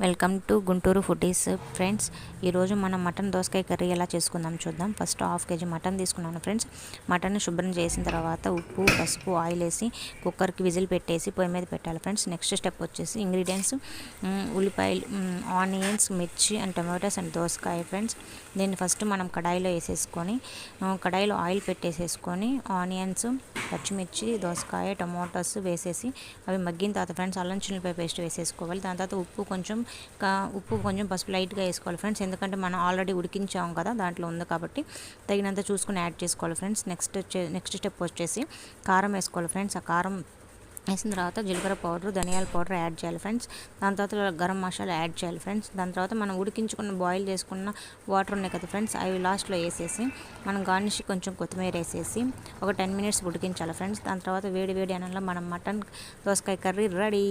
Welcome to Guntur foodies friends. ఈరోజు మనం mutton దోసకాయ కర్రీ ఎలా చేసుకుందాం చూద్దాం. ఫస్ట్ హాఫ్ కేజీ మటన్ తీసుకున్నాను ఫ్రెండ్స్. మటన్ శుభ్రం చేసిన తర్వాత ఉప్పు, పసుపు, ఆయిల్ వేసి కుక్కర్కి విజిల్ పెట్టేసి పొయ్యి మీద పెట్టాలి ఫ్రెండ్స్. నెక్స్ట్ స్టెప్ వచ్చేసి ఇంగ్రీడియంట్స్ ఉల్లిపాయలు, ఆనియన్స్, మిర్చి అండ్ టమాటోస్ అండ్ దోసకాయ ఫ్రెండ్స్. దీన్ని ఫస్ట్ మనం కడాయిలో వేసేసుకొని కడాయిలో ఆయిల్ పెట్టేసేసుకొని ఆనియన్స్, పచ్చిమిర్చి, దోసకాయ, టమాటోస్ వేసేసి అవి మగ్గిన తర్వాత ఫ్రెండ్స్ అల్లం చిల్లిపాయ పేస్ట్ వేసేసుకోవాలి. దాని తర్వాత ఉప్పు కొంచెం పసుపు లైట్గా వేసుకోవాలి ఫ్రెండ్స్, ఎందుకంటే మనం ఆల్రెడీ ఉడికించాం కదా, దాంట్లో ఉంది కాబట్టి తగినంత చూసుకుని యాడ్ చేసుకోవాలి ఫ్రెండ్స్. నెక్స్ట్ స్టెప్ వచ్చేసి కారం వేసుకోవాలి ఫ్రెండ్స్. ఆ కారం వేసిన తర్వాత జీలకర్ర పౌడర్, ధనియాల పౌడర్ యాడ్ చేయాలి ఫ్రెండ్స్. దాని తర్వాత గరం మసాలా యాడ్ చేయాలి ఫ్రెండ్స్. దాని తర్వాత మనం ఉడికించుకున్న బాయిల్ చేసుకున్న వాటర్ ఉన్నాయి కదా ఫ్రెండ్స్, అవి లాస్ట్లో వేసేసి మనం గార్నిష్ కొంచెం కొత్తిమీర వేసేసి ఒక 10 minutes ఉడికించాలి ఫ్రెండ్స్. దాని తర్వాత వేడి వేడి అన్నంలో మనం మటన్ దోసకాయ కర్రీ రెడీ.